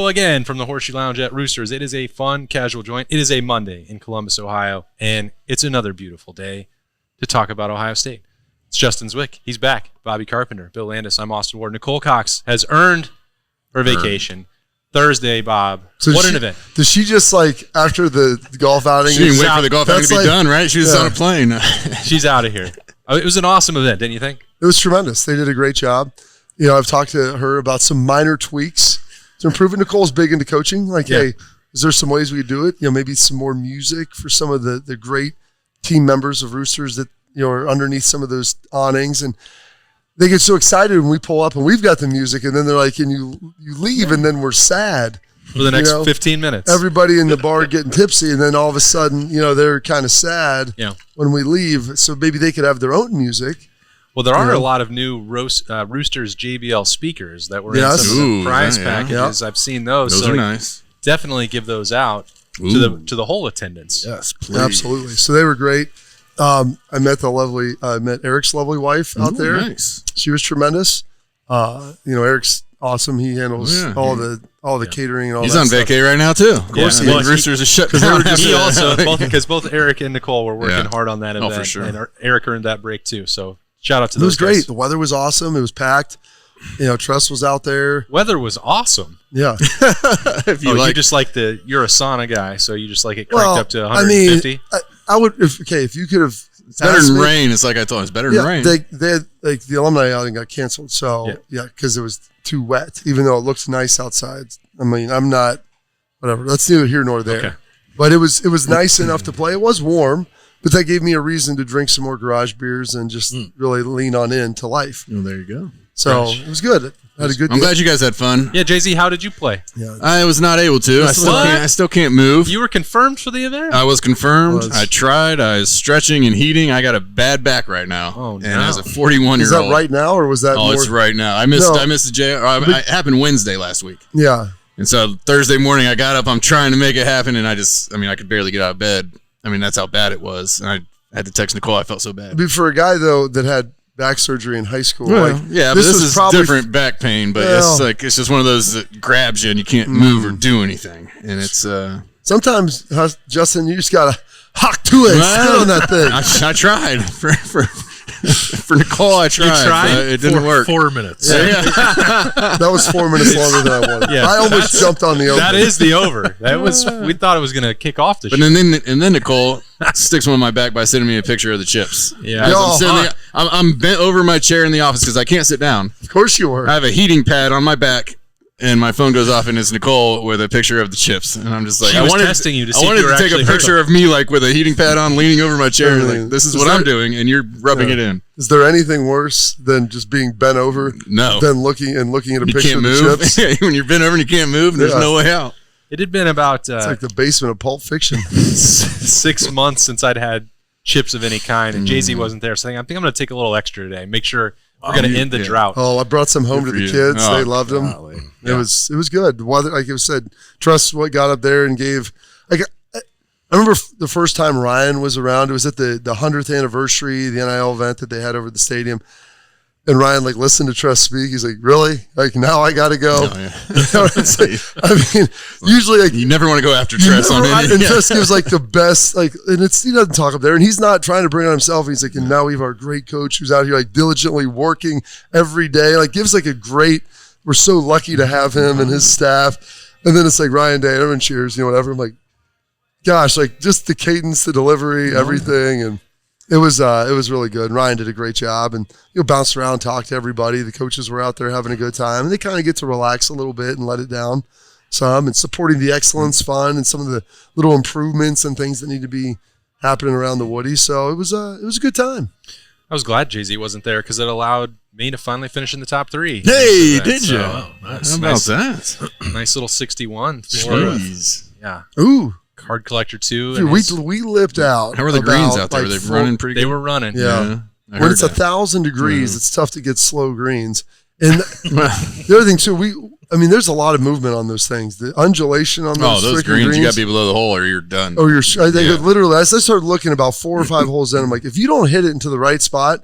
Hello again from the Horseshoe Lounge at Roosters. It is a fun, casual joint. It is a Monday in Columbus, Ohio, and it's another beautiful day to talk about Ohio State. It's Justin Zwick. He's back. Bobby Carpenter, Bill Landis. I'm Austin Ward. Nicole Cox has earned her vacation. Thursday, Bob. So what an event. Does she just, like, after the golf outing? She didn't wait for the golf outing to be done, right? She was on a plane. She's out of here. It was an awesome event, didn't you think? It was tremendous. They did a great job. You know, I've talked to her about some minor tweaks to improve it. Nicole's big into coaching. Like, hey, is there some ways we could do it? You know, maybe some more music for some of the great team members of Roosters that, you know, are underneath some of those awnings. And they get so excited when we pull up and we've got the music, and then they're like, and you leave, and then we're sad. For the next 15 minutes. Everybody in the bar getting tipsy, and then all of a sudden, you know, they're kind of sad when we leave. So maybe they could have their own music. Well, there are a lot of new Roosters JBL speakers that were in some of the prize packages. I've seen those. Those are nice. Definitely give those out to the whole attendance. Yes, please. Absolutely. So they were great. I met Eric's lovely wife out there. Nice. She was tremendous. You know, Eric's awesome. He handles all the catering and all that. He's on vacay right now too. Of course, the Roosters are shut down. He also both Eric and Nicole were working hard on that event. Oh, for sure. And Eric earned that break too. So shout out to those It was great. guys. The weather was awesome. It was packed. You know, Trestle was out there. Weather was awesome. Yeah. If you you just like you're a sauna guy, so you just like it cranked up to 150. I mean, I would if you could have. It's better than rain. It's like I told you, it's better than rain. They had, like, the alumni outing got canceled. So because it was too wet, even though it looks nice outside. I mean, I'm not whatever. That's neither here nor there. Okay. But it was nice enough to play. It was warm, but that gave me a reason to drink some more garage beers and just really lean on into life. Well, there you go. So it was good. I had a good I'm glad you guys had fun. Yeah, Jay-Z, how did you play? Yeah. I was not able to. I still can't move. You were confirmed for the event? I was confirmed. I tried. I was stretching and heating. I got a bad back right now. Oh, no. And as a 41-year-old. Is that right now, or was that more? It's right now. I missed the JR. It happened Wednesday last week. Yeah. And so Thursday morning I got up. I'm trying to make it happen, and I could barely get out of bed. I mean, that's how bad it was. And I had to text Nicole. I felt so bad. But for a guy, though, that had back surgery in high school. Well, but this is probably different back pain, but it's just one of those that grabs you and you can't move or do anything. And it's sometimes, Justin, you just gotta hock to it, sit on that thing. I tried for Nicole. I tried. You tried? It didn't work. 4 minutes. That was 4 minutes longer than I wanted. Yeah, I almost jumped on the over. That is the over. We thought it was gonna kick off the show. And then Nicole sticks one on my back by sending me a picture of the chips. Yeah, I'm bent over my chair in the office because I can't sit down. Of course you were. I have a heating pad on my back, and my phone goes off, and it's Nicole with a picture of the chips. And I'm just like, I wanted testing you to see I wanted to take a picture of me like with a heating pad on, leaning over my chair. Like, this is what I'm doing, and you're rubbing it in. Is there anything worse than just being bent over? No. Than looking at a picture of the chips? When you're bent over and you can't move, and there's no way out. It had been about it's like the basement of Pulp Fiction. 6 months since I'd had chips of any kind, and Jay-Z wasn't there. So I think I'm going to take a little extra today. Make sure we're going to end the drought. Oh, I brought some home to the kids. They loved them. It was good. Weather, like it said, Trestle got up there and gave. I remember the first time Ryan was around. It was at the 100th anniversary, the NIL event that they had over at the stadium. And Ryan listened to Tress speak. He's like, "Really? Now I got to go." Oh, yeah. Usually you never want to go after Tress on anything. And Tress gives the best, and he doesn't talk up there, and he's not trying to bring on himself. He's like, and now we have our great coach who's out here diligently working every day. Gives a great. We're so lucky to have him and his staff. And then it's Ryan Day, everyone cheers, whatever. I'm like, gosh, just the cadence, the delivery, everything, and. It was really good. Ryan did a great job, and bounced around, talked to everybody. The coaches were out there having a good time, and they kind of get to relax a little bit and let it down some, and supporting the excellence fund and some of the little improvements and things that need to be happening around the Woody. So it was a good time. I was glad Jay-Z wasn't there because it allowed me to finally finish in the top 3. Hey, did you? Nice. How about that? Nice little 61. Jeez. Yeah. Ooh. Card Collector 2. Dude, we lipped out. How were the greens out there? Were they running pretty good? They were running. Yeah. When it's 1,000 degrees, it's tough to get slow greens. And the other thing, too, there's a lot of movement on those things. The undulation on those greens, you got to be below the hole or you're done. Literally, as I started looking about 4 or 5 holes in, I'm like, if you don't hit it into the right spot,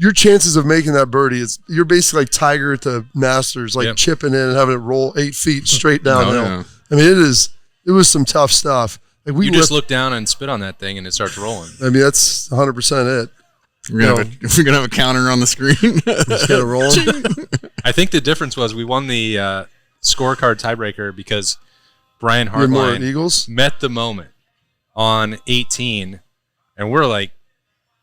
your chances of making that birdie you're basically like Tiger at the Masters, like chipping in and having it roll 8 feet straight downhill. No. I mean, it was some tough stuff. Like you just look down and spit on that thing and it starts rolling. I mean, that's 100% it. We're gonna have a counter on the screen. Just get it rolling. I think the difference was we won the scorecard tiebreaker because Brian Hartline Eagles met the moment on 18, and we're like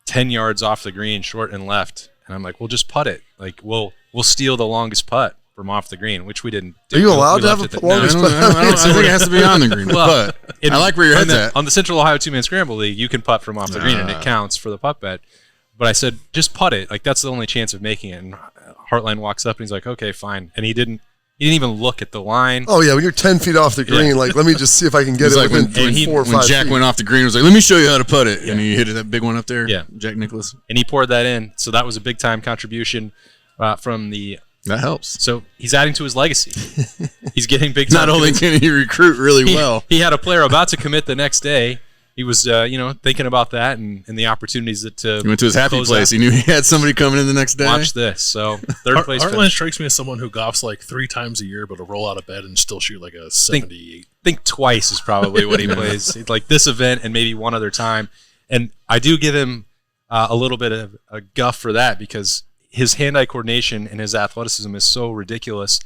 10 yards off the green, short and left. And I'm like, we'll just putt it. Like we'll steal the longest putt from off the green, which we didn't do. Are you allowed to have a longest putt? I think it has to be on the green. But I like where your head's at. On the Central Ohio 2-Man Scramble League, you can putt from off the green, and it counts for the putt bet. But I said, just putt it. Like, that's the only chance of making it. And Hartline walks up, and he's like, okay, fine. And he didn't even look at the line. Oh, yeah, when you're 10 feet off the green, like, let me just see if I can get it like within 4 or 5 When Jack feet. went off the green, it was like, let me show you how to putt it. And he hit that big one up there, Jack Nicklaus. And he poured that in. So that was a big-time contribution from the... That helps. So he's adding to his legacy. He's getting big time. Not only can he recruit really well. He had a player about to commit the next day. He was, thinking about that and the opportunities that he went to his happy place. He knew he had somebody coming in the next day. Watch this. So third place. Hartline strikes me as someone who golfs like 3 times a year, but will roll out of bed and still shoot like a 78. Think twice is probably what he plays. Like this event and maybe one other time. And I do give him a little bit of a guff for that because his hand-eye coordination and his athleticism is so ridiculous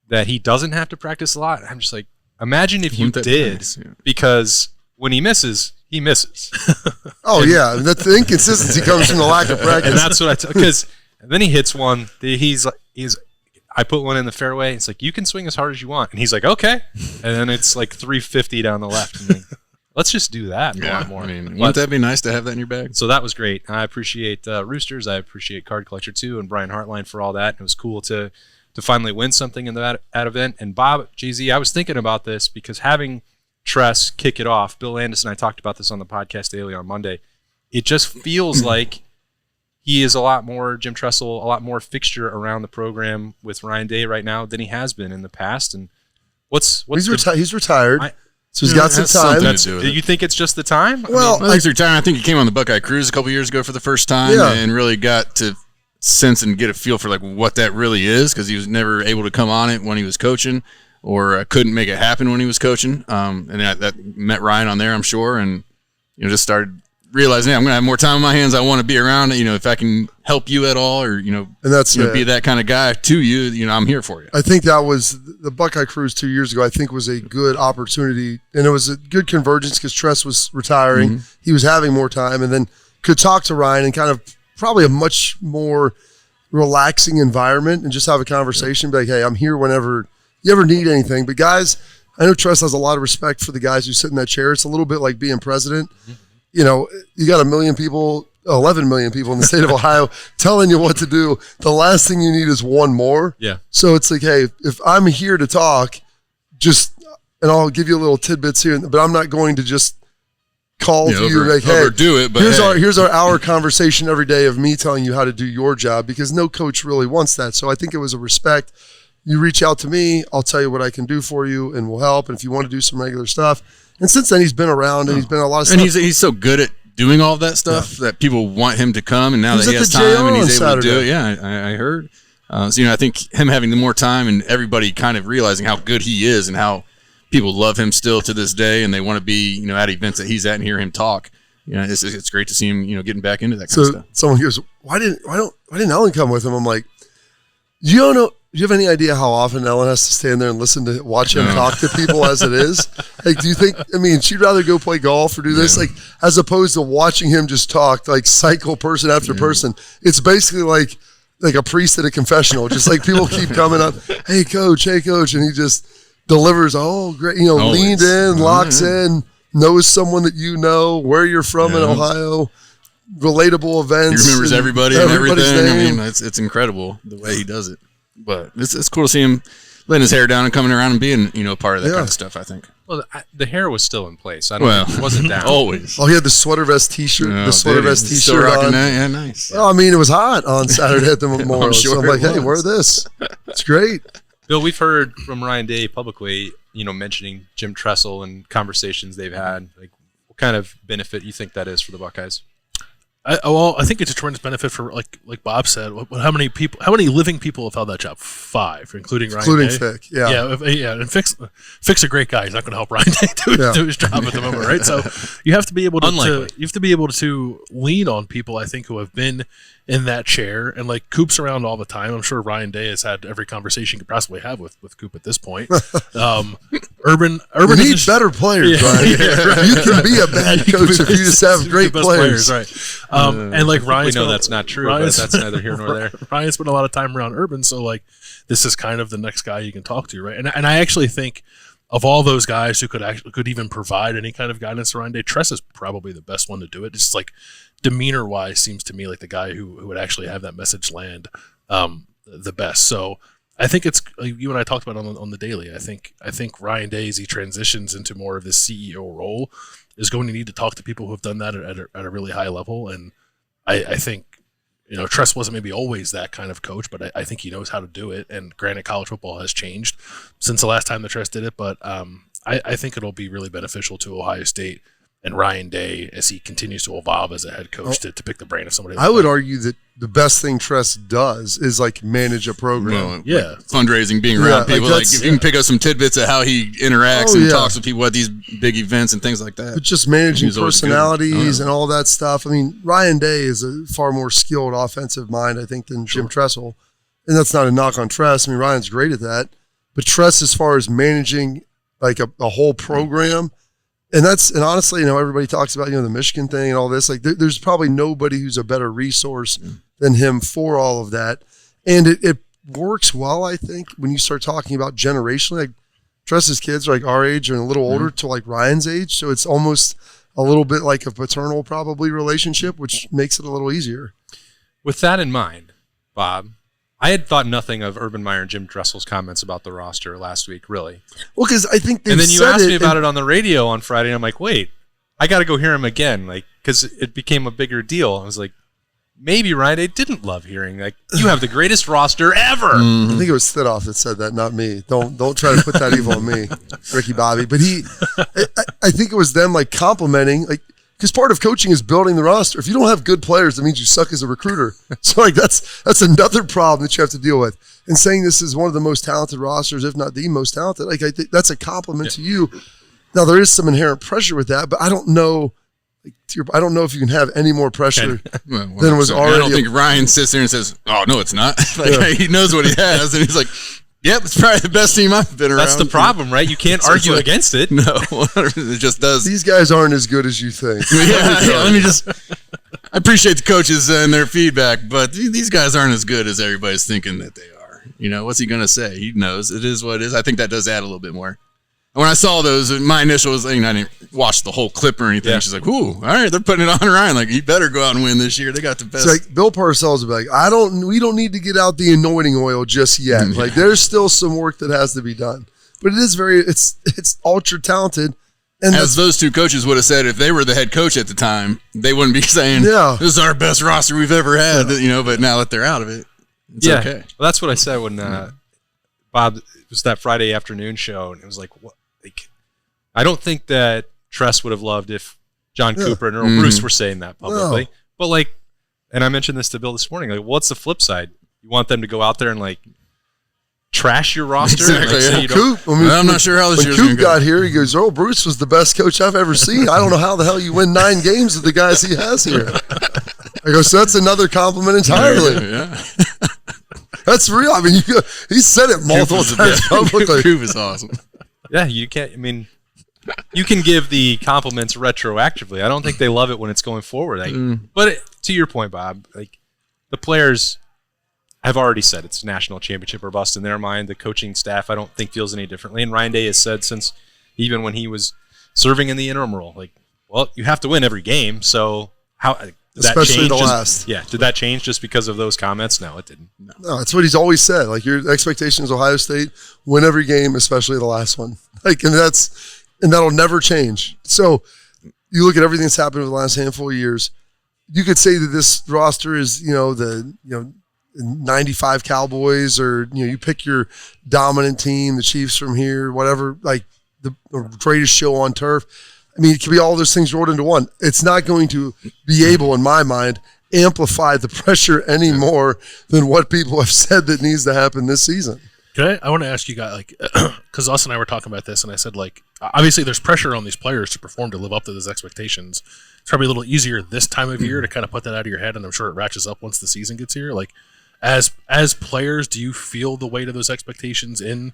that he doesn't have to practice a lot. I'm just like, imagine if you did, because when he misses, he misses. The inconsistency comes from the lack of practice. And that's what because then he hits one. I put one in the fairway. It's like, you can swing as hard as you want. And he's like, okay. And then it's like 350 down the left. And let's just do that a lot more. I mean, wouldn't that be nice to have that in your bag? So that was great. I appreciate Roosters. I appreciate Card Collector 2 and Brian Hartline for all that. It was cool to finally win something in that event. And Bob, GZ, I was thinking about this because having Tress kick it off, Bill Landis and I talked about this on the podcast daily on Monday. It just feels like he is a lot more, Jim Trestle, a lot more fixture around the program with Ryan Day right now than he has been in the past. And he's retired. So he's got some time. Do you think it's just the time? Well, he's retired. I think he came on the Buckeye Cruise a couple years ago for the first time and really got to sense and get a feel for like what that really is because he was never able to come on it when he was coaching or couldn't make it happen when he was coaching. And that met Ryan on there, I'm sure, and just started realizing, I'm going to have more time on my hands. I want to be around. If I can help you at all, or and that's be that kind of guy to you. I'm here for you. I think that was the Buckeye Cruise 2 years ago. I think was a good opportunity, and it was a good convergence because Tress was retiring. Mm-hmm. He was having more time, and then could talk to Ryan and kind of probably a much more relaxing environment and just have a conversation. Be like, hey, I'm here whenever you ever need anything. But guys, I know Tress has a lot of respect for the guys who sit in that chair. It's a little bit like being president. Mm-hmm. You got 1 million people, 11 million people in the state of Ohio telling you what to do. The last thing you need is one more. Yeah. So it's like, hey, if I'm here to talk, and I'll give you a little tidbits here, but I'm not going to just call to you like, hey, overdo it. But here's our hour conversation every day of me telling you how to do your job because no coach really wants that. So I think it was a respect. You reach out to me, I'll tell you what I can do for you, and we'll help. And if you want to do some regular stuff. And since then, he's been around, and he's been a lot of stuff. And he's so good at doing all of that stuff that people want him to come, and now that he has time and he's able to do it. Yeah, I heard. So, I think him having the more time and everybody kind of realizing how good he is and how people love him still to this day, and they want to be, at events that he's at and hear him talk. It's great to see him, getting back into that kind of stuff. Someone goes, why didn't Ellen come with him? I'm like, do you have any idea how often Ellen has to stand there and watch him talk to people as it is? Like, do you think, she'd rather go play golf or do this, like, as opposed to watching him just talk, like, cycle person after person. It's basically like a priest at a confessional. Just like people keep coming up, hey, coach, and he just delivers, great, leaned in, locks in, knows someone that where you're from in Ohio, relatable events. He remembers everybody and everything. Name. It's incrable the way he does it. But it's cool to see him letting his hair down and coming around and being, a part of that kind of stuff, I think. Well, the hair was still in place. It wasn't down. Always. Oh, he had the sweater vest T-shirt. Still rocking on. that. Yeah, nice. Well, it was hot on Saturday at the Memorial. Sure so I'm like, hey, wear this. It's great. Bill, we've heard from Ryan Day publicly, mentioning Jim Trestle and conversations they've had. Like, what kind of benefit you think that is for the Buckeyes? I think it's a tremendous benefit for like Bob said. How many living people have held that job? 5, including Ryan Day. Fick. Yeah, and Fick's a great guy. He's not going to help Ryan Day do his job at the moment, right? So you have to be able to lean on people, I think, who have been in that chair, and like Coop's around all the time. I'm sure Ryan Day has had every conversation you could possibly have with Coop at this point. Urban need better players, Ryan. Right. You can be a bad coach if you just have great players, right? And like Ryan, we know that's not true, but that's neither here nor there. Ryan spent a lot of time around Urban, so like this is kind of the next guy you can talk to, right? And I actually think of all those guys who could even provide any kind of guidance to Ryan Day, Tress is probably the best one to do it. Just like demeanor wise, seems to me like the guy who would actually have that message land the best. So I think it's like you and I talked about on the daily. I think Ryan Day, as he transitions into more of this CEO role, is going to need to talk to people who have done that at a really high level. And I think, Tress wasn't maybe always that kind of coach, but I think he knows how to do it. And granted, college football has changed since the last time that Tress did it, but I think it'll be really beneficial to Ohio State and Ryan Day as he continues to evolve as a head coach to pick the brain of somebody. I would argue that the best thing Tress does is like manage a program. Like fundraising, being around people. Like if you can pick up some tidbits of how he interacts and talks with people at these big events and things like that. But just managing personalities and all that stuff. I mean, Ryan Day is a far more skilled offensive mind, I think, than Jim Trestle. And that's not a knock on Tress. I mean, Ryan's great at that. But Tress, as far as managing like a whole program, and honestly, everybody talks about, the Michigan thing and all this. Like, there's probably nobody who's a better resource than him for all of that. And it works well, I think, when you start talking about generationally. Like, Tress's kids are like our age and a little older to like Ryan's age. So it's almost a little bit like a paternal probably relationship, which makes it a little easier. With that in mind, Bob, I had thought nothing of Urban Meyer and Jim Tressel's comments about the roster last week, really. Well, because I think and then you asked me about it on the radio on Friday, and I'm like, wait, I got to go hear him again, like, because it became a bigger deal. I was like, maybe Ryan Day didn't love hearing, like, you have the greatest roster ever. I think it was Thidoff that said that, not me. Don't try to put that evil on me, Ricky Bobby. But I think it was them like complimenting, like, because part of coaching is building the roster. If you don't have good players, that means you suck as a recruiter. So like that's another problem that you have to deal with. And saying this is one of the most talented rosters, if not the most talented, like I think that's a compliment to you. Now there is some inherent pressure with that, but I don't know. I don't know if you can have any more pressure than was already. I don't think Ryan sits there and says, "Oh no, it's not." He knows what he has, and he's like, "Yep, it's probably the best team I've been around." That's the problem, right? You can't argue against it. No, it just does. These guys aren't as good as you think. Let me just. I appreciate the coaches and their feedback, but these guys aren't as good as everybody's thinking that they are. What's he going to say? He knows it is what it is. I think that does add a little bit more. When I saw those, my initial was, I didn't watch the whole clip or anything. Yeah. She's like, "Ooh, all right, they're putting it on Ryan. Like, he better go out and win this year. They got the best." It's like Bill Parcells would be like, we don't need to get out the anointing oil just yet. Like, there's still some work that has to be done. But it is it's ultra talented. And as those two coaches would have said, if they were the head coach at the time, they wouldn't be saying, "This is our best roster we've ever had." But now that they're out of it, it's okay. Well, that's what I said when Bob, it was that Friday afternoon show, and it was like, what? Like, I don't think that Tress would have loved if John Cooper and Earl Bruce were saying that publicly. No. But like, and I mentioned this to Bill this morning, like, what's the flip side? You want them to go out there and like trash your roster? Exactly. Coop, I'm not sure how this year's going to go. When Coop got here, he goes, Earl Bruce was the best coach I've ever seen. I don't know how the hell you win 9 games with the guys he has here. I go, so that's another compliment entirely. Yeah. That's real. I mean, he said it multiple times publicly. Coop is awesome. Yeah, you can't. I mean, you can give the compliments retroactively. I don't think they love it when it's going forward. But to your point, Bob, like, the players have already said it's national championship or bust in their mind. The coaching staff, I don't think, feels any differently. And Ryan Day has said since even when he was serving in the interim role, like, well, you have to win every game. So how? Especially the last. Yeah. Did that change just because of those comments? No, it didn't. No, that's what he's always said. Like, your expectation is Ohio State win every game, especially the last one. Like, and that'll never change. So you look at everything that's happened over the last handful of years. You could say that this roster is, the 95 Cowboys, or you pick your dominant team, the Chiefs from here, whatever. Like the greatest show on turf. I mean, it could be all those things rolled into one. It's not going to be able, in my mind, amplify the pressure any more than what people have said that needs to happen this season. I want to ask you guys, like, because Us and I were talking about this, and I said, like, obviously there's pressure on these players to perform, to live up to those expectations. It's probably a little easier this time of year to kind of put that out of your head, and I'm sure it ratchets up once the season gets here. Like, as players, do you feel the weight of those expectations in,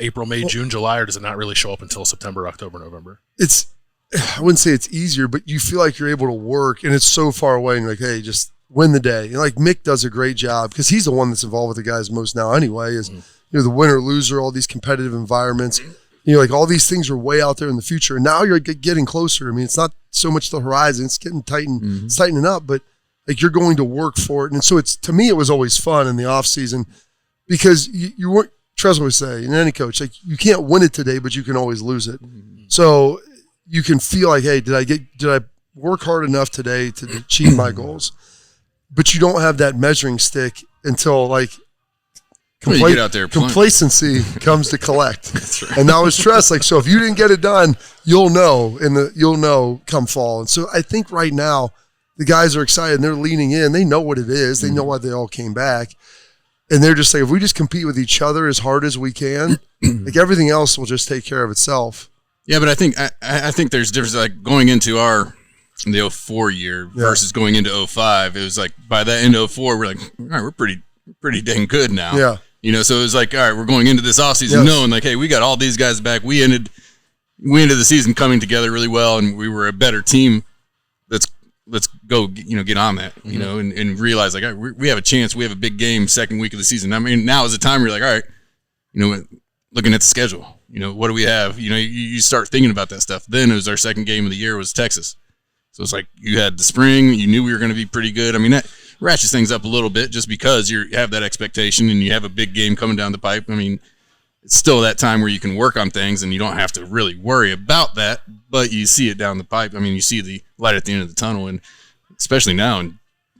April, May, June, July, or does it not really show up until September, October, November? I wouldn't say it's easier, but you feel like you're able to work, and it's so far away, and you're like, hey, just win the day. And like Mick does a great job because he's the one that's involved with the guys most now anyway, is the winner, loser, all these competitive environments. Like all these things are way out there in the future. And now you're getting closer. I mean, it's not so much the horizon. It's getting it's tightening up, but like you're going to work for it. And so to me, it was always fun in the off season because you weren't, Trestle would say, and any coach, like you can't win it today, but you can always lose it. So you can feel like, hey, did I work hard enough today to achieve my goals? But you don't have that measuring stick until like you get out there complacency comes to collect. That's right. And that was stress. Like, so if you didn't get it done, you'll know come fall. And so I think right now the guys are excited and they're leaning in. They know what it is. They know why they all came back. And they're just saying, if we just compete with each other as hard as we can, like everything else will just take care of itself. Yeah, but I think there's difference, like going into the 04 year versus going into 05. It was like by that end of 04, we're like, all right, we're pretty dang good now. Yeah. So it was like, all right, we're going into this offseason knowing like, hey, we got all these guys back. We ended the season coming together really well, and we were a better team. Let's go, get on that, and realize like, all right, we have a chance. We have a big game second week of the season. I mean, now is the time where you're like, all right, looking at the schedule, what do we have? You start thinking about that stuff. Then it was our second game of the year was Texas. So it's like you had the spring, you knew we were going to be pretty good. I mean, that ratchets things up a little bit just because you have that expectation and you have a big game coming down the pipe. I mean, it's still that time where you can work on things and you don't have to really worry about that, but you see it down the pipe. I mean, you see the light at the end of the tunnel, and especially now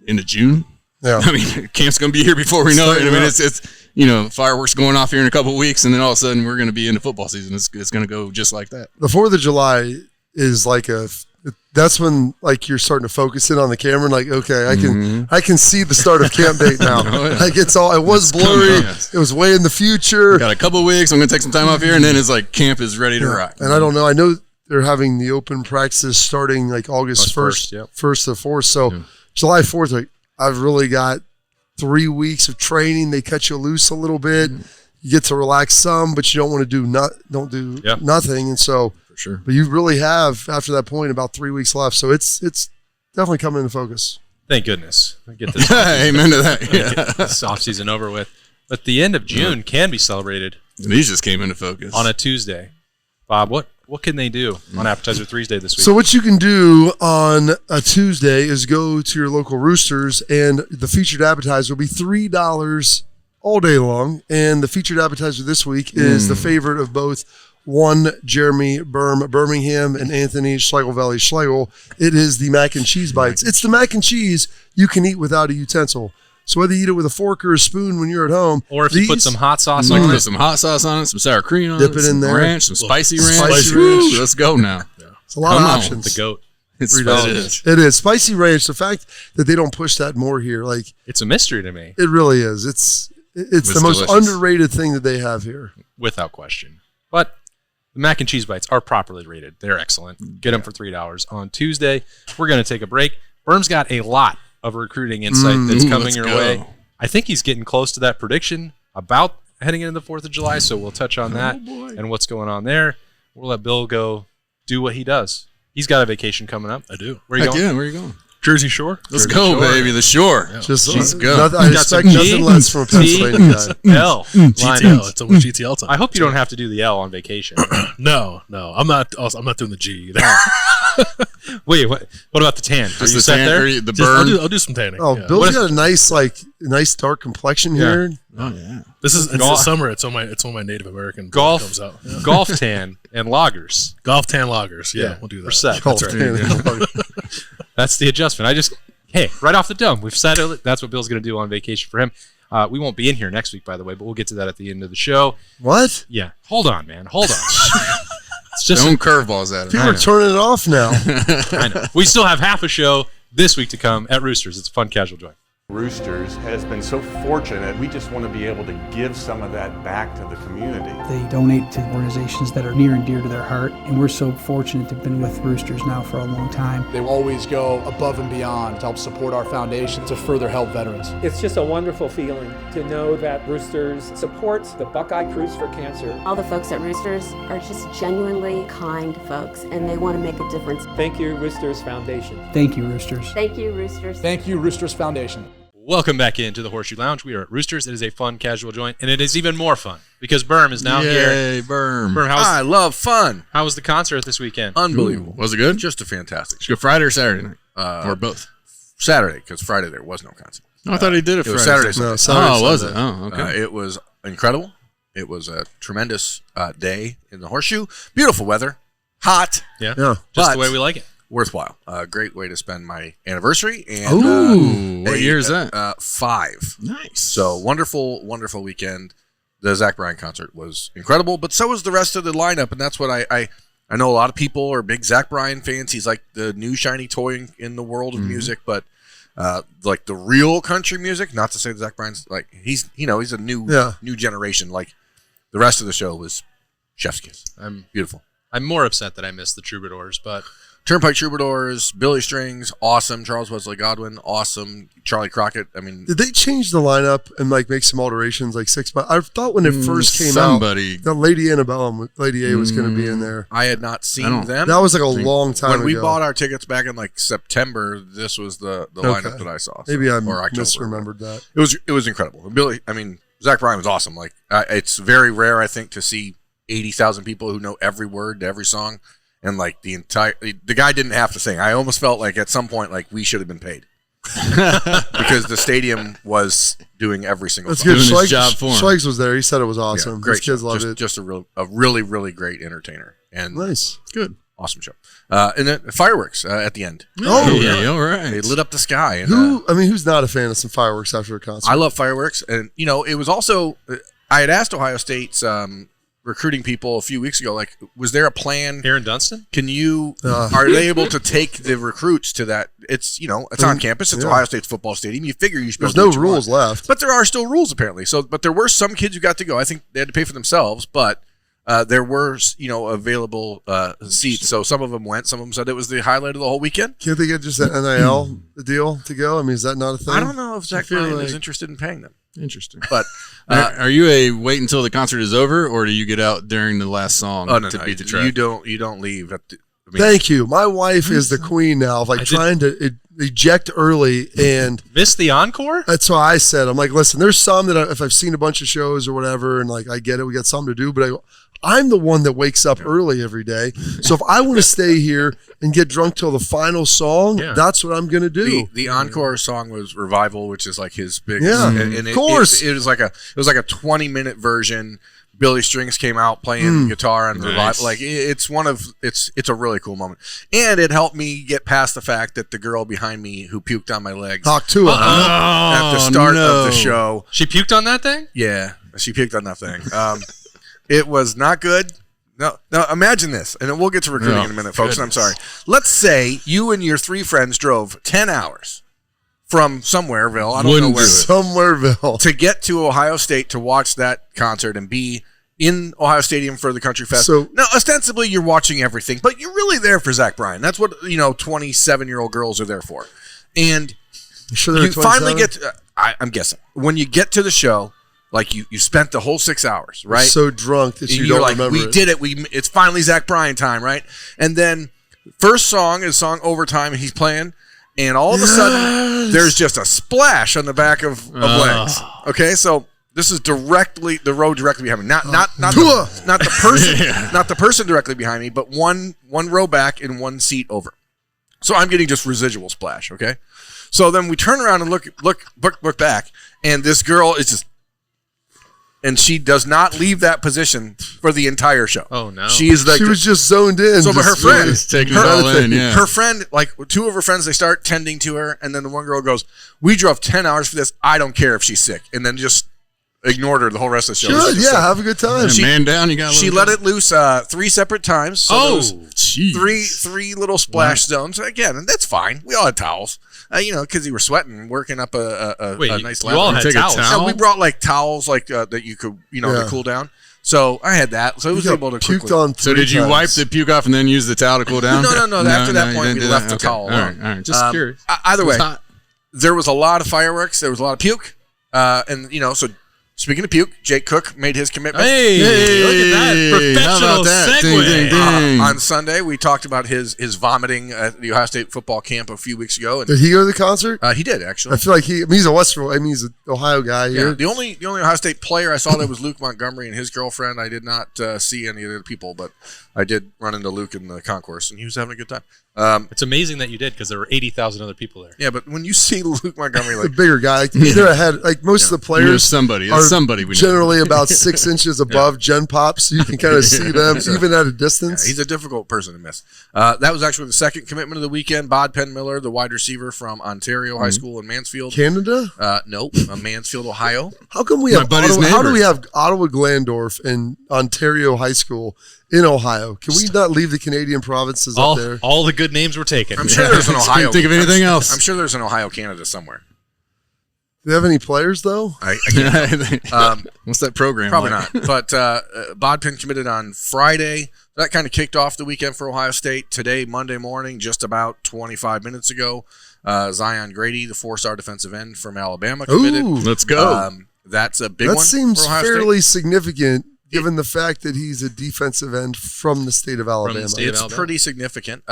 into June. Yeah. I mean, camp's going to be here before we know it. I mean, it's fireworks going off here in a couple of weeks, and then all of a sudden we're going to be into football season. It's going to go just like that. The 4th of July is like that's when like you're starting to focus in on the camera and like, okay, I can see the start of camp date now. Like it was blurry. It was way in the future. Got a couple of weeks. I'm going to take some time off here, and then it's like camp is ready to rock. And I don't know. I know they're having the open practices starting like August 1st, 1st to 4th. So July 4th, like I've really got 3 weeks of training. They cut you loose a little bit. You get to relax some, but you don't want to do nothing. And so, for sure. But you really have after that point about 3 weeks left. So it's definitely coming into focus. Thank goodness. I get this. Amen to that. Yeah. Get this offseason over with. But the end of June can be celebrated. These just came into focus on a Tuesday. Bob, what can they do on Appetizer Thursday this week? So what you can do on a Tuesday is go to your local Roosters, and the featured appetizer will be $3 all day long. And the featured appetizer this week is the favorite of both one Jeremy Birmingham and Anthony Schlegel Valley Schlegel. It is the mac and cheese bites. It's the mac and cheese you can eat without a utensil. So whether you eat it with a fork or a spoon when you're at home, or if you put some hot sauce on it, put some hot sauce on it, some sour cream on it, dip it in there, ranch, some spicy ranch. Spicy ranch. Let's go now. It's a lot of options. The goat. It is spicy ranch. The fact that they don't push that more here, like it's a mystery to me. It really is. It's the most underrated thing that they have here, without question. But the mac and cheese bites are properly rated. They're excellent. Get them for $3 on Tuesday. We're going to take a break. Berm's got a lot of recruiting insight that's coming your way. I think he's getting close to that prediction about heading into the 4th of July, so we'll touch on that and what's going on there. We'll let Bill go do what he does. He's got a vacation coming up. I do. Where are you going? Yeah, where are you going? Jersey Shore. Let's go, baby. The shore. Yeah. Let's go. I expect nothing less from a Pennsylvania guy. L. GTL. It's a GTL time. I hope you don't have to do the L on vacation. No. I'm not doing the G either. Wait, what about the tan? Are you set there? The burn? I'll do some tanning. Oh, yeah. Bill's got a nice dark complexion here. Oh yeah. This is the summer. It's on my Native American golf comes out. Yeah. Golf tan and loggers. Golf tan loggers. Yeah, we'll do that. We're set. Golf That's right. That's the adjustment. Right off the dome, we've said it. That's what Bill's going to do on vacation for him. We won't be in here next week, by the way, but we'll get to that at the end of the show. What? Yeah. Hold on, man. Hold on. Let's just Don't curveballs at him. People are turning it off now. I know. We still have half a show this week to come at Roosters. It's a fun casual joint. Roosters has been so fortunate. We just want to be able to give some of that back to the community. They donate to organizations that are near and dear to their heart, and we're so fortunate to have been with Roosters now for a long time. They always go above and beyond to help support our foundation to further help veterans. It's just a wonderful feeling to know that Roosters supports the Buckeye Cruise for Cancer. All the folks at Roosters are just genuinely kind folks, and they want to make a difference. Thank you, Roosters Foundation. Thank you, Roosters. Thank you, Roosters. Thank you, Roosters Foundation. Welcome back into the Horseshoe Lounge. We are at Roosters. It is a fun casual joint, and it is even more fun because Berm is now here. Yay, Berm. Berm, I love fun. how was the concert this weekend? Unbelievable. Was it good? Just a fantastic Did show. you go Friday or Saturday night? Or both? Saturday, because Friday there was no concert. No, I thought he did it It was Friday. Saturday. No, Sunday. Saturday, Oh, was Sunday. it? Oh, okay. It was incredible. It was a tremendous day in the Horseshoe. Beautiful weather. Hot. Yeah, Yeah. just But- the way we like it. Worthwhile. Great way to spend my anniversary. And, Ooh, what year is that? 5. Nice. So wonderful, wonderful weekend. The Zack Bryan concert was incredible, but so was the rest of the lineup, and that's what I know a lot of people are big Zack Bryan fans. He's like the new shiny toy in the world of music, but like the real country music, not to say that Zack Bryan's like he's a new generation. Like the rest of the show was chef's kiss. Beautiful. I'm more upset that I missed the Troubadours, but Turnpike Troubadours, Billy Strings, awesome. Charles Wesley Godwin, awesome. Charlie Crockett. I mean, Did they change the lineup and like make some alterations like 6 months? I thought when it first came somebody- out that Lady Annabelle, Lady A was going to be in there. I had not seen them. That was like a long time when ago. we bought our tickets back in like September. This was the lineup that I saw. So, Maybe I or October. misremembered that. It was incredible. Billy, I mean, Zack Bryan was awesome. Like it's very rare, I think, to see 80,000 people who know every word to every song. And like the guy didn't have to sing. I almost felt like at some point like we should have been paid because the stadium was doing every single That's song. good. Doing his job for him. Schweigs was there. He said it was awesome. Yeah, great His kids show. loved it. Just a really, really great entertainer and Nice. Good. awesome show. And then fireworks at the end. Oh, yeah, all right. They lit up the sky. And, Who's not a fan of some fireworks after a concert? I love fireworks, and it was also I had asked Ohio State's recruiting people a few weeks ago, like, was there a plan? Aaron Dunstan? Can you are they able to take the recruits to that? It's it's on campus. It's Ohio State's football stadium. You figure you should. There's no rules left, but there are still rules apparently. So, but there were some kids who got to go. I think they had to pay for themselves, but there were available seats. So some of them went. Some of them said it was the highlight of the whole weekend. Can't they get just an NIL deal to go? I mean, is that not a thing? I don't know if Zack Bryan is interested in paying them. Interesting. But are you a wait until the concert is over, or do you get out during the last song to beat the track? You don't leave at the. Thank you. My wife is the queen now of like trying to eject early, and Missed the encore? that's why I said, I'm like, listen, there's some that if I've seen a bunch of shows or whatever, and like I get it, we got something to do, but I'm the one that wakes up early every day. So if I want to stay here and get drunk till the final song, that's what I'm going to do. The encore song was Revival, which is like his big. Yeah, and of course. It was like a 20-minute version. Billy Strings came out playing guitar and Revival. Like it's a really cool moment, and it helped me get past the fact that the girl behind me who puked on my legs Talk to her. at the start of the show. She puked on that thing? Yeah, she puked on that thing. It was not good. No, imagine this, and we'll get to recruiting in a minute, folks. And I'm sorry. Let's say you and your 3 friends drove 10 hours from somewhereville, I don't know where, Somewhereville, to get to Ohio State to watch that concert and be in Ohio Stadium for the Country Fest. So- now, ostensibly, you're watching everything, but you're really there for Zack Bryan. That's what 27-year-old girls are there for. And you finally get to, I'm guessing, when you get to the show, like you spent the whole 6 hours, right? So drunk that you You're don't like, remember we it. did it. It's finally Zack Bryan time, right? And then first song is song Overtime, and he's playing, and all of a sudden there's just a splash on the back of legs. Okay, so this is directly the road directly behind me, not the person, not the person directly behind me, but one row back and one seat over. So I'm getting just residual splash. Okay, so then we turn around and look back, and this girl is just. And she does not leave that position for the entire show. Oh no, she was just zoned in. So, but her friend, her friend, like 2 of her friends, they start tending to her, and then the one girl goes, "We drove 10 hours for this. I don't care if she's sick." And then just ignored her the whole rest of the show. Good, yeah, have a good time. Man down, you got. She let it loose 3 separate times. So Oh, Jeez. three little splash zones again, and that's fine. We all had towels, because you were sweating, working up a nice you all lap. had Take a towels. towel? Yeah, we brought like towels that you could to cool down. So I had that. So it was You able got to puked quickly. on. So did you wipe the puke off and then use the towel to cool down? No. After that point, you we didn't do left that? the towel Okay. All alone. right. All right. Just curious. Either way, It's hot. there was a lot of fireworks. There was a lot of puke, and so. Speaking of puke, Jake Cook made his commitment. Hey, look at that How professional about that? segue. Ding, ding, ding. On Sunday, we talked about his vomiting at the Ohio State football camp a few weeks ago. And, Did he go to the concert? he did, actually. I feel like he's a Western. He's an Ohio guy Yeah, here. the only Ohio State player I saw there was Luke Montgomery and his girlfriend. I did not see any other people, but I did run into Luke in the concourse, and he was having a good time. It's amazing that you did because there were 80,000 other people there. Yeah, but when you see Luke Montgomery, The like bigger guy. They're ahead. Like most of the You know players somebody. are It's somebody we know. generally about 6 inches above Gen Pop, so you can kind of see them even at a distance. he's a difficult person to miss. That was actually the second commitment of the weekend. Bod Penn Miller, the wide receiver from Ontario High School in Mansfield. Canada? No, Mansfield, Ohio. How come we My have buddy's Ottawa, how do neighbor. we have Ottawa Glandorf and Ontario High School in Ohio? Can we not leave the Canadian provinces up there? All the good names were taken. I'm sure there's an Ohio. Couldn't think of anything else. I'm sure there's an Ohio, Canada somewhere. Do they have any players though? I can't. What's that program? Probably like? not. But Bodpin committed on Friday. That kind of kicked off the weekend for Ohio State. Today, Monday morning, just about 25 minutes ago, Zion Grady, the 4-star defensive end from Alabama, committed. Ooh, Let's go. That's a big that one. seems for Ohio fairly significant given the fact that he's a defensive end from the state of Alabama. state. It's Alabama. pretty significant.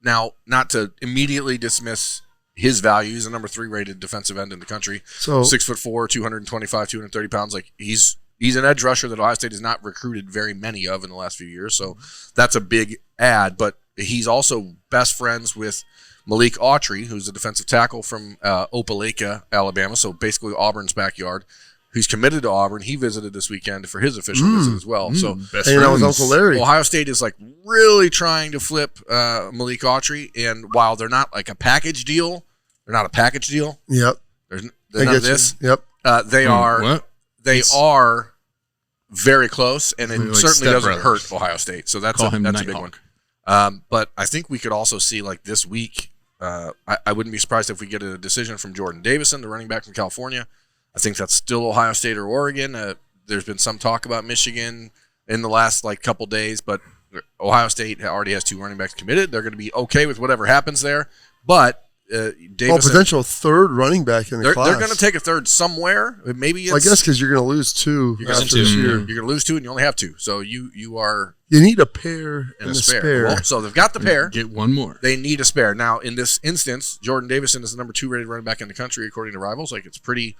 Now, not to immediately dismiss his value, he's the number 3 rated defensive end in the country. So 6'4", 225, 230 pounds. Like he's an edge rusher that Ohio State has not recruited very many of in the last few years. So that's a big add. But he's also best friends with Malik Autry, who's a defensive tackle from Opelika, Alabama. So basically Auburn's backyard. Who's committed to Auburn. He visited this weekend for his official visit as well. So Best hanging out with friends. Uncle Larry. Ohio State is like really trying to flip Malik Autry, and while they're not like a package deal, they're not a package deal. Yep. They're I none get of this. you. Yep. They are What? they are very close, and it Like certainly doesn't stepbrothers. hurt Ohio State. So that's Call a him big Nighthawk. one. But I think we could also see like this week. I wouldn't be surprised if we get a decision from Jordan Davison, the running back from California. I think that's still Ohio State or Oregon. There's been some talk about Michigan in the last couple days, but Ohio State already has 2 running backs committed. They're going to be okay with whatever happens there. But Davison, potential third running back in the class. they're going to take a third somewhere. Maybe it's, I guess because you're going to lose 2 you're after going this to year. you're going to lose 2, and you only have 2. So you are You need a pair in and a a spare. spare. Well, so they've got the pair. Get one more. They need a spare. Now, in this instance, Jordan Davison is the number 2 rated running back in the country, according to Rivals. Like it's a pretty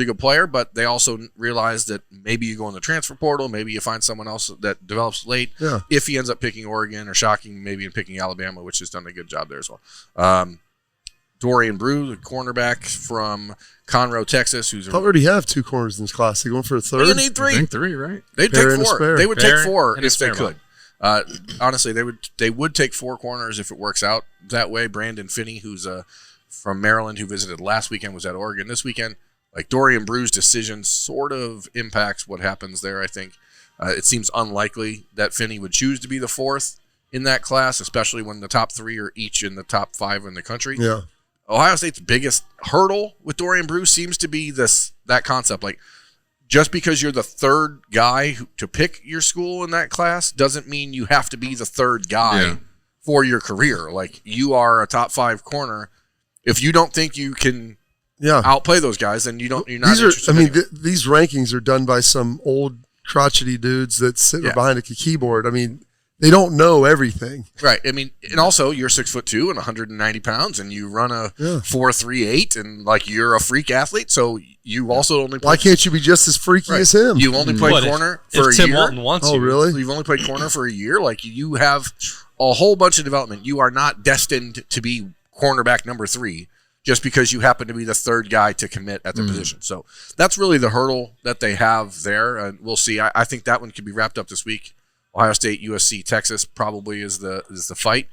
good player, but they also realize that maybe you go in the transfer portal, maybe you find someone else that develops late. Yeah. If he ends up picking Oregon or shocking, maybe in picking Alabama, which has done a good job there as well. Dorian Brew, the cornerback from Conroe, Texas, who's I already have 2 corners in this class. They going for a third? you need 3. I think 3, right? They'd Pair take and a 4. spare. They would Pair take 4 and a if they spare could. Honestly, they would take 4 corners if it works out that way. Brandon Finney, who's from Maryland, who visited last weekend, was at Oregon this weekend. Like Dorian Brew's decision sort of impacts what happens there, I think. It seems unlikely that Finney would choose to be the 4th in that class, especially when the top 3 are each in the top 5 in the country. Yeah. Ohio State's biggest hurdle with Dorian Brew seems to be that concept. Like, just because you're the 3rd guy to pick your school in that class doesn't mean you have to be the 3rd guy for your career. Like, you are a top 5 corner. If you don't think you can outplay those guys, then you're not interested. These rankings are done by some old crotchety dudes that sit behind a keyboard. I mean, they don't know everything. Right. I mean, and also you're 6'2" and 190 pounds, and you run a 4.38, and like you're a freak athlete. So you also only play. Why can't you be just as freaky as him? You only played corner for a Tim year. Walton wants you. Really? You've only played corner for a year. Like you have a whole bunch of development. You are not destined to be cornerback number 3 just because you happen to be the 3rd guy to commit at the position. So that's really the hurdle that they have there, and we'll see. I think that one could be wrapped up this week. Ohio State, USC, Texas probably is the fight.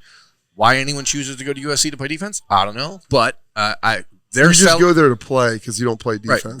Why anyone chooses to go to USC to play defense, I don't know. But You just go there to play because you don't play defense. Right.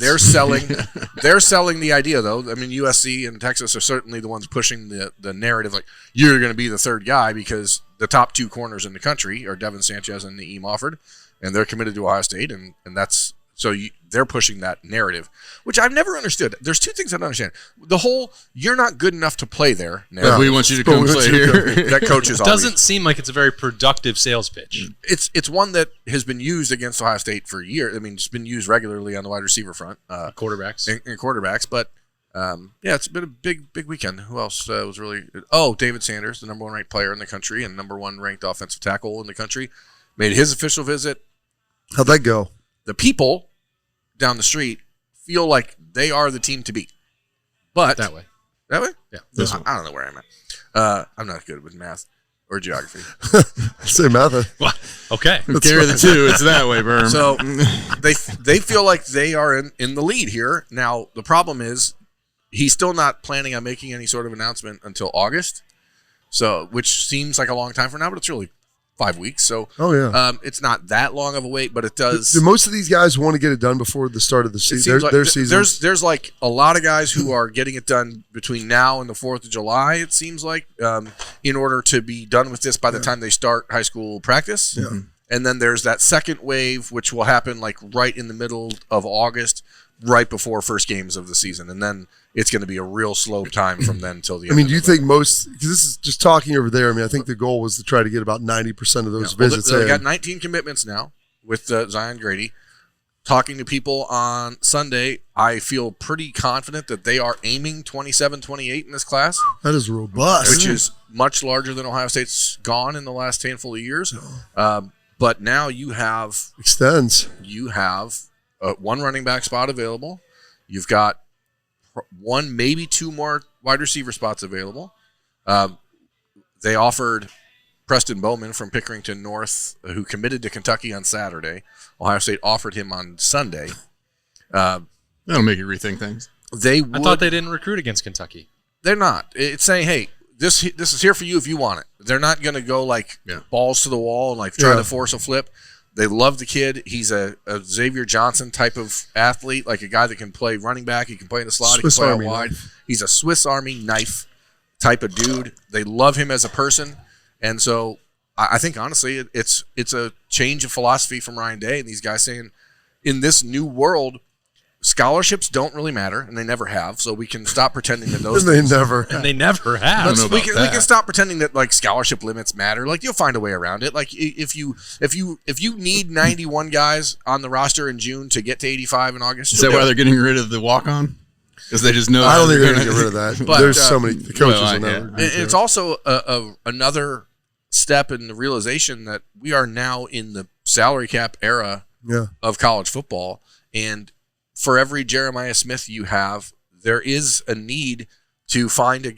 They're selling the idea, though. I mean, USC and Texas are certainly the ones pushing the narrative, like, you're going to be the third guy because the top 2 corners in the country are Devin Sanchez and Naeem Offord, and they're committed to Ohio State, and that's so they're pushing that narrative, which I've never understood. There's 2 things I don't understand. The whole "you're not good enough to play there" narrative. We want you to come play here. That coach is doesn't seem like it's a very productive sales pitch. It's one that has been used against Ohio State for years. I mean, it's been used regularly on the wide receiver front, Quarterbacks and quarterbacks. But it's been a big weekend. Who else was really? Oh, David Sanders, the number 1 ranked player in the country and number 1 ranked offensive tackle in the country, made his official visit. How'd that go? The people down the street feel like they are the team to beat. But that way? Yeah. I don't know where I'm at. I'm not good with math or geography. Say math. Well, okay. Carry the 2. It's that way, Berm. So they feel like they are in the lead here. Now, the problem is he's still not planning on making any sort of announcement until August. So, which seems like a long time from now, but it's really 5 weeks. So, it's not that long of a wait, but it does. Do most of these guys want to get it done before the start of the season? Their season. There's like a lot of guys who are getting it done between now and the 4th of July, it seems like, in order to be done with this by the time they start high school practice. Yeah. And then there's that second wave, which will happen like right in the middle of August, right before first games of the season. And then it's going to be a real slow time from then till the end. I mean, do you think because this is just talking over there, I mean, I think the goal was to try to get about 90% of those visits. They got 19 commitments now with Zion Grady. Talking to people on Sunday, I feel pretty confident that they are aiming 27-28 in this class. That is robust. Which is much larger than Ohio State's gone in the last handful of years. But now you have extends. You have 1 running back spot available. You've got 1, maybe 2 more wide receiver spots available. They offered Preston Bowman from Pickerington North, who committed to Kentucky on Saturday. Ohio State offered him on Sunday. That'll make you rethink things. I thought they didn't recruit against Kentucky. They're not. It's saying, hey, this is here for you if you want it. They're not going to go like balls to the wall and like try to force a flip. They love the kid. He's a Xavier Johnson type of athlete, like a guy that can play running back. He can play in the slot. Swiss he can play Army out wide. knife. He's a Swiss Army knife type of dude. They love him as a person. And so I think, honestly, it's a change of philosophy from Ryan Day and these guys saying, in this new world, scholarships don't really matter, and they never have. So we can stop pretending that those. They never have. We can stop pretending that like scholarship limits matter. Like you'll find a way around it. Like if you need 91 guys on the roster in June to get to 85 in August. Is that why they're getting rid of the walk-on? Because they just know. I don't think they're going to get rid of that. But, there's so many coaches will never. It's also another step in the realization that we are now in the salary cap era of college football, and for every Jeremiah Smith you have, there is a need to find a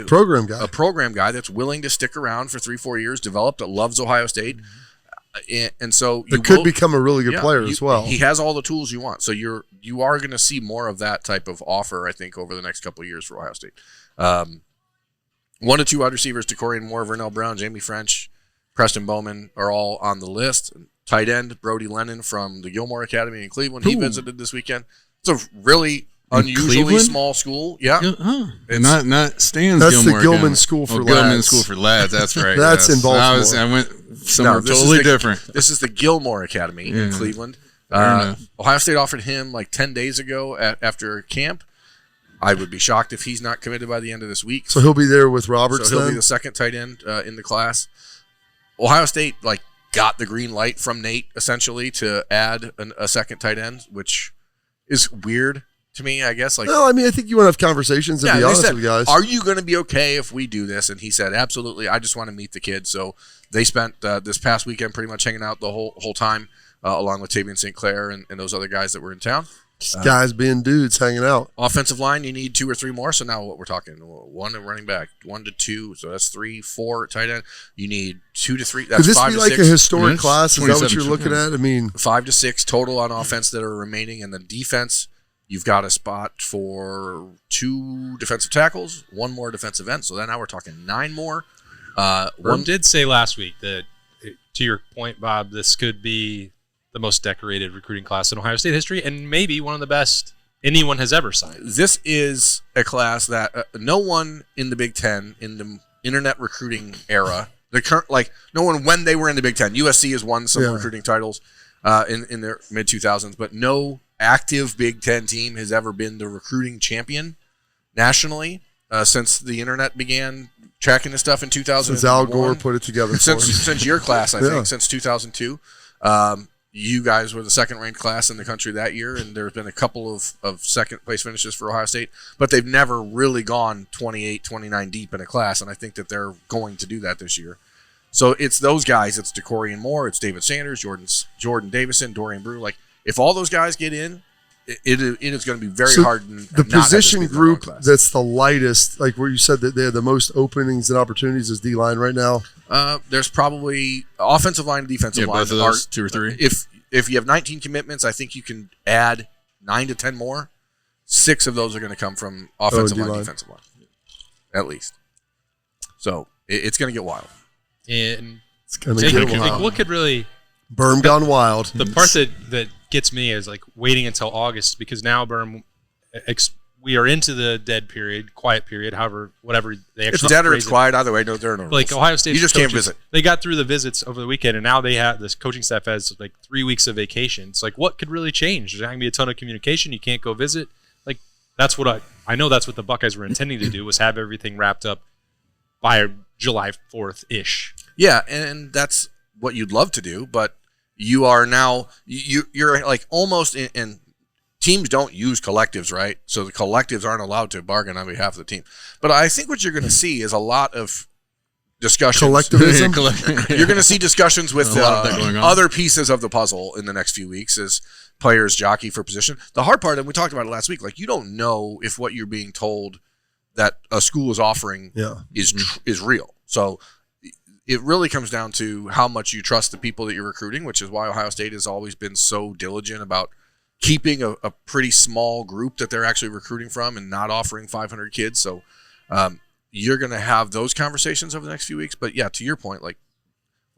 program guy that's willing to stick around for 3-4 years, developed, that loves Ohio State, and so it could become a really good player as well. He has all the tools you want, so you are going to see more of that type of offer, I think, over the next couple of years for Ohio State. 1 to 2 wide receivers, Decorian Moore, Vernell Brown, Jamie French, Preston Bowman are all on the list. Tight end, Brody Lennon from the Gilmore Academy in Cleveland. He visited this weekend. It's a really unusually small school. Yeah. Not Stan's That's Gilmore the Gilman Academy. School for Lads. Gilman School for Lads, that's right. That's in Baltimore. I went somewhere totally different. This is the Gilmore Academy in Cleveland. Ohio State offered him like 10 days ago after camp. I would be shocked if he's not committed by the end of this week. So he'll be there with Roberts. So he'll be the second tight end in the class. Ohio State got the green light from Nate essentially to add a second tight end, which is weird to me, I guess. No, I mean, I think you want to have conversations and be honest with guys. Are you going to be okay if we do this? And he said, absolutely. I just want to meet the kids. So they spent this past weekend pretty much hanging out the whole time, along with Tavian St. Clair and those other guys that were in town. Guys being dudes hanging out. Offensive line, you need 2 or 3 more. So now what we're talking, 1 running back, 1 to 2. So that's 3, 4 tight end. You need 2 to 3. That's Could this 5 be to like 6. a historic class? Is that what you're looking at? I mean, 5 to 6 total on offense that are remaining, and then defense. You've got a spot for 2 defensive tackles, 1 more defensive end. So then now we're talking 9 more. Herb did say last week that, to your point, Bob, this could be the most decorated recruiting class in Ohio State history, and maybe one of the best anyone has ever signed. This is a class that no one in the Big Ten in the internet recruiting era, no one when they were in the Big Ten. USC has won some recruiting titles in their mid 2000s, but no active Big Ten team has ever been the recruiting champion nationally since the internet began tracking this stuff in 2000. Since Al Gore put it together. Since your class, I think, since 2002. You guys were the second-ranked class in the country that year, and there have been a couple of second-place finishes for Ohio State, but they've never really gone 28, 29 deep in a class, and I think that they're going to do that this year. So it's those guys. It's DeCorian Moore, it's David Sanders, Jordan Davison, Dorian Brew. Like, if all those guys get in, it is going to be very hard. The position group that's the lightest, like where you said that they have the most openings and opportunities, is D-line right now. There's probably offensive line and defensive line. Both of those, 2 or 3. If you have 19 commitments, I think you can add 9 to 10 more. 6 of those are going to come from offensive line, defensive line, at least. So it's going to get wild. And it's going to get wild. What could really Berm gone wild? The part that gets me is like waiting until August, because now Berm, we are into the dead period, quiet period, however, whatever they actually. It's dead or it's quiet. Either way, there are no rules. Like Ohio State, you just can't visit. They got through the visits over the weekend, and now this coaching staff has like 3 weeks of vacation. It's like, what could really change? There's not going to be a ton of communication. You can't go visit. Like, that's what I know. That's what the Buckeyes were intending to do, was have everything wrapped up by July 4th ish. Yeah, and that's what you'd love to do, but you are now you're like almost in teams don't use collectives, right? So the collectives aren't allowed to bargain on behalf of the team. But I think what you're going to see is a lot of discussions. Collectivism? You're going to see discussions with other pieces of the puzzle in the next few weeks as players jockey for position. The hard part, and we talked about it last week, like you don't know if what you're being told that a school is offering is real. So it really comes down to how much you trust the people that you're recruiting, which is why Ohio State has always been so diligent about keeping a pretty small group that they're actually recruiting from and not offering 500 kids. So you're going to have those conversations over the next few weeks. But, yeah, to your point, like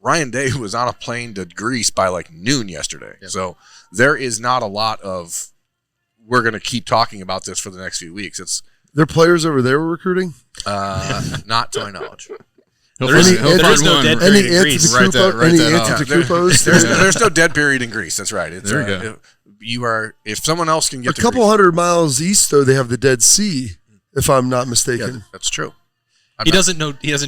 Ryan Day was on a plane to Greece by like noon yesterday. Yeah. So there is not a lot of we're going to keep talking about this for the next few weeks. There are players over there we're recruiting? Not to my knowledge. There's no dead period in Greece. There's no dead period in Greece. That's right. There you go. If someone else can get a couple hundred miles east, though, they have the Dead Sea, if I'm not mistaken. Yeah, that's true. He doesn't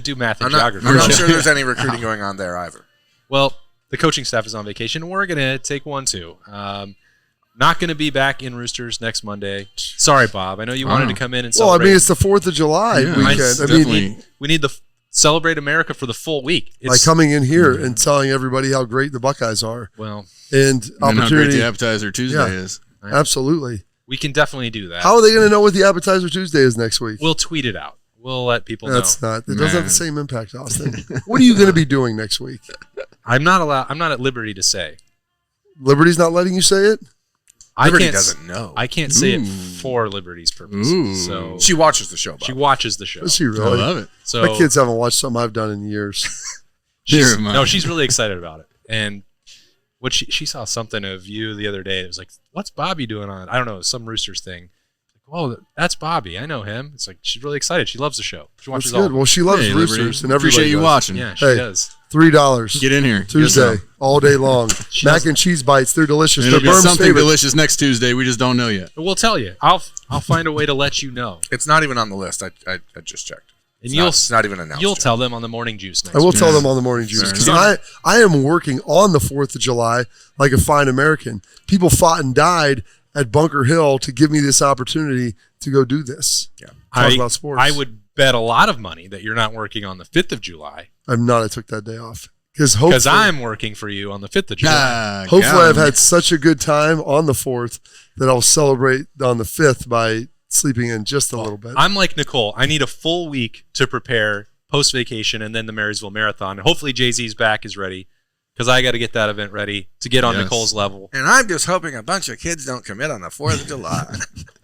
do math and geography. I'm not sure there's any recruiting going on there either. Well, the coaching staff is on vacation. We're going to take one, too. Not going to be back in Roosters next Monday. Sorry, Bob. I know you wanted to come in and celebrate. Well, I mean, it's the 4th of July weekend. We need to celebrate America for the full week. By coming in here and telling everybody how great the Buckeyes are. Well, and how great the Appetizer Tuesday is. Right. Absolutely. We can definitely do that. How are they going to know what the Appetizer Tuesday is next week? We'll tweet it out. We'll let people know. It doesn't have the same impact, Austin. What are you going to be doing next week? I'm not at liberty to say. Liberty's not letting you say it? Liberty doesn't know. I can't say it for Liberty's purposes. So she watches the show. Bob. She watches the show. Does she really? I love it. So my kids haven't watched something I've done in years. She's really excited about it. And what she saw something of you the other day. It was like, what's Bobby doing on? I don't know, some Roosters thing. Like, oh, that's Bobby. I know him. It's like she's really excited. She loves the show. She watches all. Well, she loves Roosters, and everybody appreciate you watching. Yeah, she does. $3. Get in here Tuesday, all day long. Mac and cheese bites. They're delicious. It'll They're be something favorite. delicious next Tuesday. We just don't know yet. We'll tell you. I'll find a way to let you know. It's not even on the list. I just checked. It's not even announced. You'll tell them on the morning juice next I will week. tell them on the morning juice because I am working on the 4th of July like a fine American. People fought and died at Bunker Hill to give me this opportunity to go do this. Yeah. Talk about sports. I would bet a lot of money that you're not working on the 5th of July. I'm not. I took that day off. Because I'm working for you on the 5th of July. Hopefully I've had such a good time on the 4th that I'll celebrate on the 5th by sleeping in just a little bit. I'm like Nicole. I need a full week to prepare post-vacation and then the Marysville Marathon. And hopefully Jay-Z's back is ready because I got to get that event ready to get on Nicole's level. And I'm just hoping a bunch of kids don't commit on the 4th of July.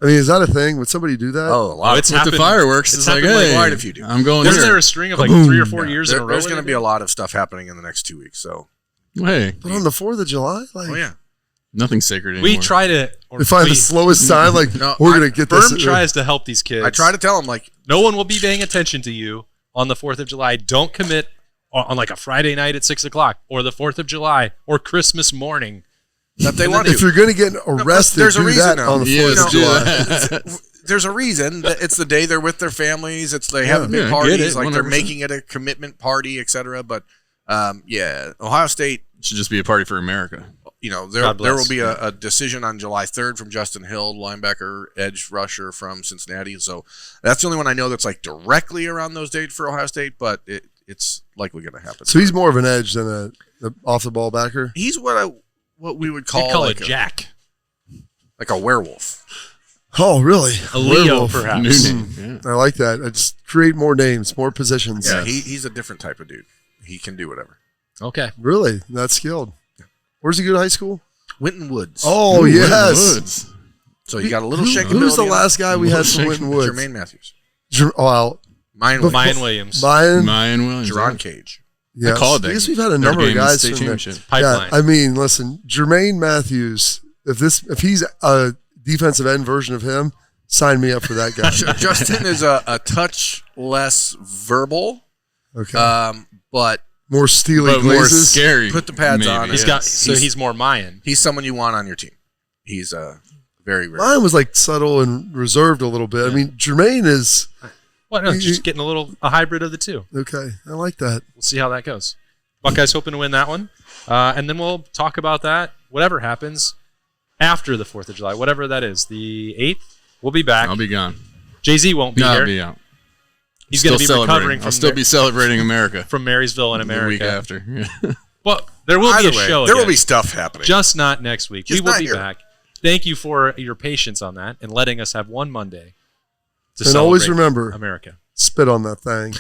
I mean, is that a thing? Would somebody do that? Oh, a lot. It's with happened, the fireworks. It's like, hey, quite a few do. I'm going Wasn't there a string of like 3 or 4 years in a row? There's going to be a lot of stuff happening in the next 2 weeks. So Hey, But on the 4th of July, Oh yeah. nothing's sacred anymore. We try to. we find the slowest sign. Like No, we're gonna get this. Berm tries to help these kids. I try to tell them like, No one will be paying attention to you on the 4th of July. Don't commit on like a Friday night at 6 o'clock or the 4th of July or Christmas morning. that they want If to. you're gonna get arrested, there's a do reason that now. on the Yeah, 4th of do July. that. There's a reason that it's the day they're with their families. It's they have big Yeah, I get parties, it, like they're 100%. making it a commitment party, etc. But yeah, Ohio State. It should just be a party for America. You know, God there bless. will be a decision on July 3rd from Justin Hill, linebacker, edge rusher from Cincinnati. So that's the only one I know that's like directly around those dates for Ohio State, but it's likely going to happen. So he's more of an edge than a off the ball backer. He's what we would call, You'd call like it Jack. like a werewolf. Oh, really? A Leo, Werewolf. perhaps. New name. Yeah. I like that. I just create more names, more positions. Yeah, he's a different type of dude. He can do whatever. Okay. Really, that's skilled. Where's he go to high school? Winton Woods. Oh, Ooh, yes. Woods. So you got a little Who- shankability. Who's the on last guy we had from Winton Woods? Jermaine Matthews. Mine Mayan Williams. Mine. Mayan Williams. Jerron Cage. Yes. I called that. I guess we've had a their number of game in the guys state from there. championship. Pipeline. Yeah, I mean, listen, Jermaine Matthews. If he's a defensive end version of him, sign me up for that guy. Justin is a touch less verbal, Okay, but more steely But more glazes. scary. Put the pads maybe. on. He's got. So he's more Mayan. He's someone you want on your team. He's very rare. Mine was like subtle and reserved a little bit. I mean, Jermaine is Well, no, just getting a hybrid of the two. okay. I like that. We'll see how that goes. Buckeyes hoping to win that one, and then we'll talk about that. Whatever happens after the 4th of July, whatever that is, the 8th, we'll be back. I'll be gone. Jay-Z won't be No, here. I'll be out. He's going to be Still recovering celebrating. from I'll still be celebrating America from Marysville in the America. week after. Yeah. Well, there will Either be a way, show. there will again, be stuff happening. just not next week. Just we will not be here. back. Thank you for your patience on that and letting us have one Monday to And always celebrate remember, America. spit on that thing.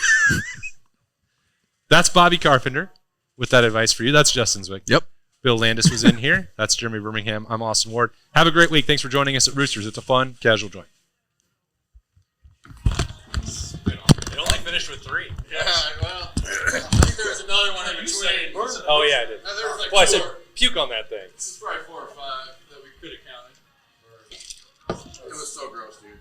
That's Bobby Carpenter with that advice for you. That's Justin Zwick. Yep. Bill Landis was in here. That's Jeremy Birmingham. I'm Austin Ward. Have a great week. Thanks for joining us at Roosters. It's a fun, casual joint. It only finished with 3. Yeah, well, I think there was another one in between. Oh, yeah, I did. There was like Well, I said puke on that thing. This is probably 4 or 5 that we could have counted. It was so gross, dude.